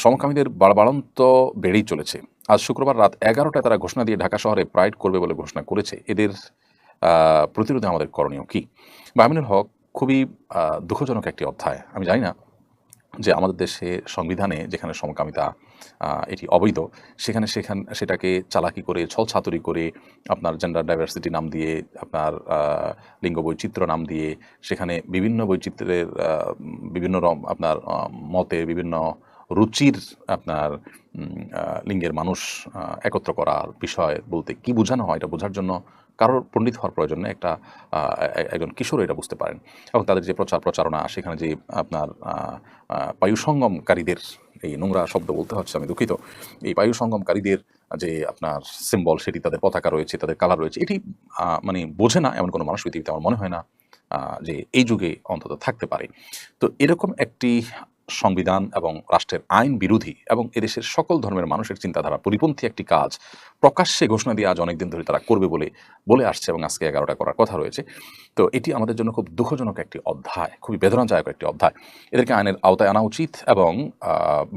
সমকামীদের বাড়বাড়ন্ত বেড়েই চলেছে। আজ শুক্রবার রাত ১১টায় তারা ঘোষণা দিয়ে ঢাকা শহরে প্রাইড করবে বলে ঘোষণা করেছে। এদের প্রতিরোধে আমাদের করণীয় কি? আমিনুল হক, খুবই দুঃখজনক একটি অধ্যায়। আমি জানি না যে আমাদের দেশে সংবিধানে যেখানে সমকামিতা এটি অবৈধ, সেটাকে চালাকি করে, ছলছাতুরি করে, আপনার জেন্ডার ডাইভার্সিটি নাম দিয়ে, আপনার লিঙ্গ বৈচিত্র্য নাম দিয়ে, সেখানে বিভিন্ন বৈচিত্র্যের বিভিন্ন আপনার মতের, বিভিন্ন রুচির আপনার লিঙ্গের মানুষ একত্র করার বিষয় বলতে কি বোঝানো হয়, এটা বোঝার জন্য কারোর পণ্ডিত হওয়ার প্রয়োজন নেই। একজন কিশোর এটা বুঝতে পারেন। এবং তাদের যে প্রচারণা, সেখানে যে আপনার পায়ুসঙ্গমকারীদের, এই নোংরা শব্দ বলতে হচ্ছে, আমি দুঃখিত, এই পায়ুসঙ্গমকারীদের যে আপনার সিম্বল, সেটি তাদের পতাকা রয়েছে, তাদের কালার রয়েছে, এটি মানে বোঝে না এমন কোনো মানুষ পৃথিবীতে আমার মনে হয় না যে এই যুগে অন্তত থাকতে পারে। তো এরকম একটি সংবিধান এবং রাষ্ট্রের আইন বিরোধী এবং এদেশের সকল ধর্মের মানুষের চিন্তাধারা পরিপন্থী একটি কাজ প্রকাশ্যে ঘোষণা দিয়ে আজ অনেকদিন ধরে তারা করবে বলে আসছে, এবং আজকে ১১টা করার কথা রয়েছে। তো এটি আমাদের জন্য খুব দুঃখজনক একটি অধ্যায়, খুবই বেদনাদায়ক একটি অধ্যায়। এদেরকে আইনের আওতায় আনা উচিত এবং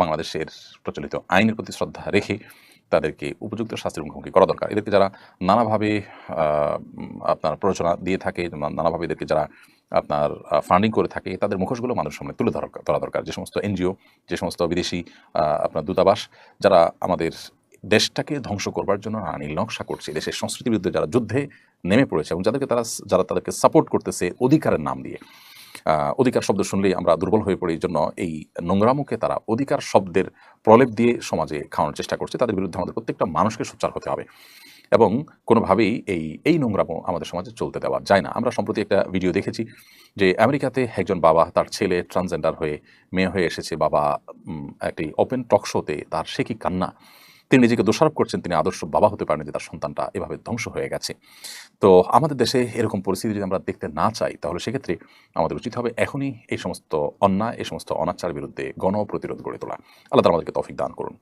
বাংলাদেশের প্রচলিত আইনের প্রতি শ্রদ্ধা রেখে তাদেরকে উপযুক্ত শাস্তির মুখোমুখি করা দরকার। এদেরকে যারা নানাভাবে আপনার প্ররোচনা দিয়ে থাকে, নানাভাবে এদেরকে যারা আপনার ফান্ডিং করে থাকে, তাদের মুখোশগুলো মানুষের সামনে তুলে ধরা দরকার। যে সমস্ত এনজিও, যে সমস্ত বিদেশি আপনার দূতাবাস, যারা আমাদের দেশটাকে ধ্বংস করবার জন্য নীল নকশা করছে, দেশের সংস্কৃতির বিরুদ্ধে যারা যুদ্ধে নেমে পড়েছে এবং যারা তাদেরকে সাপোর্ট করতেছে অধিকারের নাম দিয়ে। অধিকার শব্দ শুনলেই আমরা দুর্বল হয়ে পড়ি, জন্য এই নোংরামুখে তারা অধিকার শব্দের প্রলেপ দিয়ে সমাজে খাওয়ানোর চেষ্টা করছে। তাদের বিরুদ্ধে আমাদের প্রত্যেকটা মানুষকে সোচ্চার হতে হবে এবং কোনোভাবেই এই নোংরামো আমাদের সমাজে চলতে দেওয়া যায় না। আমরা সম্প্রতি একটা ভিডিও দেখেছি যে আমেরিকাতে একজন বাবা, তার ছেলে ট্রান্সজেন্ডার হয়ে মেয়ে হয়ে এসেছে। বাবা একটি ওপেন টক শোতে তার সে কি কান্না! তিনি নিজেকে দোষারোপ করছেন তিনি আদর্শ বাবা হতে পারেন, যে তার সন্তানটা এভাবে ধ্বংস হয়ে গেছে। তো আমাদের দেশে এরকম পরিস্থিতি যদি আমরা দেখতে না চাই, তাহলে সেক্ষেত্রে আমাদের উচিত হবে এখনই এই সমস্ত অন্যায়, এই সমস্ত অনাচার বিরুদ্ধে গণ প্রতিরোধ গড়ে তোলা। আল্লাহ তাআলা আমাদেরকে তৌফিক দান করুন।